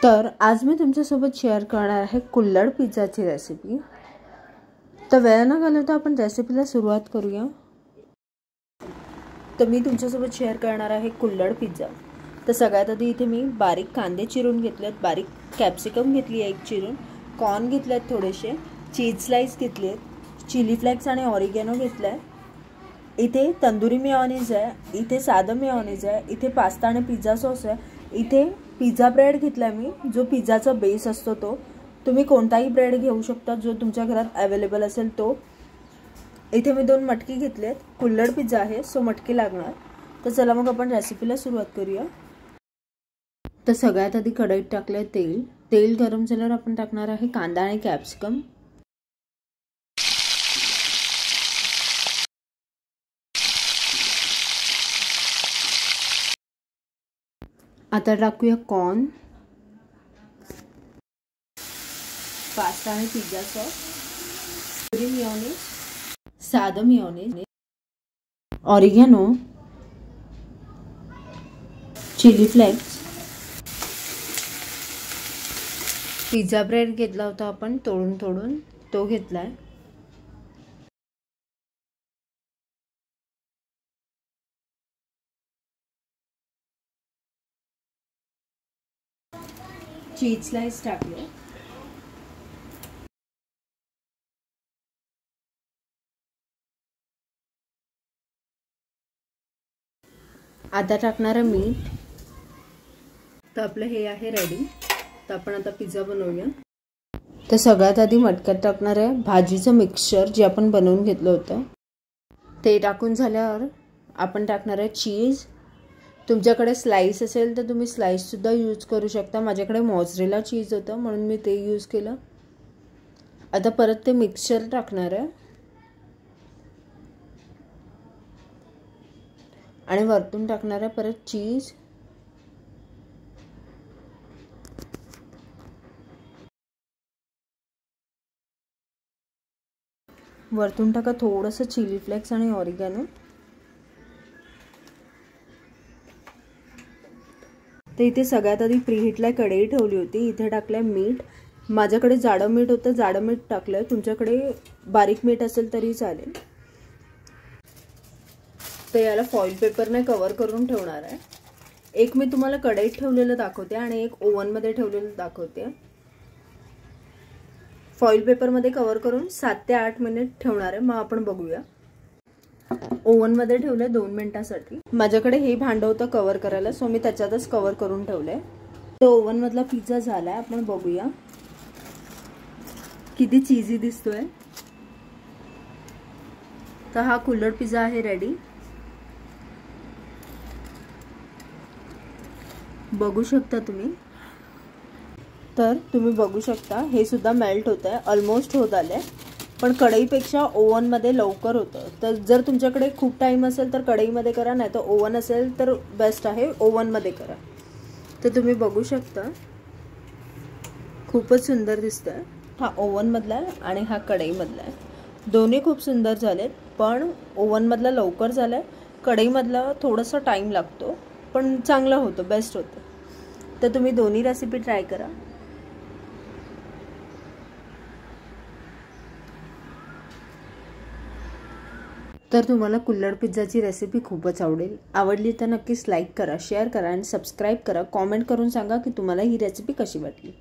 तर आज मी तुमच्यासोबत शेअर करणार आहे कुल्हड पिझ्झाची रेसिपी। तर वेळ न घालवता आपण रेसिपीला सुरुवात करूया। तर मी तुमच्यासोबत शेअर करणार आहे कुल्हड पिझ्झा। तर सगळ्यात आधी इथे मी बारीक कांदे चिरून घेतलेत, बारीक कॅप्सिकम घेतली आहे एक चिरून, कॉर्न घेतलेत थोडेसे, चीज स्लाइस घेतलेत, चिली फ्लेक्स आणि ऑरिगॅनो घेतलाय, इथे तंदुरी मेयोनीज आहे, इथे साधं मेयोनीज आहे, इथे पास्ता आणि पिझ्झा सॉस आहे, इथे पिझ्झा ब्रेड घेतलाय मी, जो पिझ्झाचा बेस असतो तो। तुम्ही कोणताही ब्रेड घेऊ शकता जो तुमच्या घरात अवेलेबल असेल तो। इथे मी 2 मटकी घेतलेत, कुल्हड पिझ्झा आहे सो मटकी लागणार। तर चला मग आपण रेसिपीला सुरुवात करूया। तर सगळ्यात आधी कढईत टाकले तेल, तेल गरम झाल्यावर आपण टाकणार आहे कांदा आणि कॅप्सिकम। आता टाकूया कॉर्न, पास्ता आणि पिझ्झा सॉस, मेयोनीज, साधं mayonnaise, oregano, chili flakes, pizza bread घेतला होता आपण तोडून तो घेतलाय, चीज स्लाइस टाकले, आता टाकणार आहे मीठ। तर आपलं हे आहे रेडी। तर आपण आता पिझ्झा बनवूया। तर सगळ्यात आधी मटक्यात टाकणार आहे भाजीचं मिक्सचर जे आपण बनवून घेतलं होतं ते टाकून झाल्यावर आपण टाकणार आहे चीज। तुमच्याकडे स्लाइस असेल तर तुम्ही स्लाइस सुद्धा यूज करू शकता, माझ्याकडे मोझरेला चीज होतं म्हणून मी ते यूज केलं। आता परत ते मिक्सचर टाकणार आहे आणि वरतून टाकणार आहे परत चीज। वरतून टाका थोडंसं चिली फ्लेक्स आणि ऑरिगॅनो। तर इथे सगळ्यात आधी प्रीहीटला कढई ठेवली होती, इथे टाकलंय मीठ। माझ्याकडे जाडं मीठ होतं, जाडं मीठ टाकलंय, तुमच्याकडे बारीक मीठ असेल तरी चालेल। तर याला फॉइल पेपरने कव्हर करून ठेवणार आहे। एक मी तुम्हाला कढईत ठेवलेलं दाखवते आणि एक ओव्हनमध्ये ठेवलेलं दाखवते। फॉइल पेपरमध्ये कव्हर करून 7 ते 8 मिनिट ठेवणार आहे, मग आपण बघूया। ओव्हनमध्ये ठेवले 2 मिनिटांसाठी। माझ्याकडे हे भांडं होतं कव्हर करायला सो मी त्याच्यातच कव्हर करून ठेवले। तो ओव्हनमधला पिझ्झा झालाय, आपण बघूया किती चीजी दिसतोय। तर हा कुल्हड पिझ्झा आहे रेडी, बघू शकता तुम्ही। तर तुम्ही बघू शकता हे सुद्धा मेल्ट होत आहे, ऑलमोस्ट होत आले, पण कढईपेक्षा ओव्हनमध्ये लवकर होतं। तर जर तुमच्याकडे खूप टाइम असेल तर कढईमध्ये करा, नाही तर ओव्हन असेल तर बेस्ट आहे ओव्हनमध्ये करा। तर तुम्ही बघू शकता खूपच सुंदर दिसतंय। हा ओव्हनमधला आहे आणि हा कढईमधला आहे, दोन्ही खूप सुंदर झालेत, पण ओव्हनमधला लवकर झालाय, कढईमधला थोडासा टाइम लागतो, पण चांगलं होतं, बेस्ट होतं। तर तुम्ही दोन्ही रेसिपी ट्राय करा। तर तुम्हाला कुल्हड पिझ्झाची रेसिपी खूपच आवडली तर नक्कीच लाईक करा, शेअर करा आणि सबस्क्राईब करा। कॉमेंट करून सांगा की तुम्हाला ही रेसिपी कशी वाटली।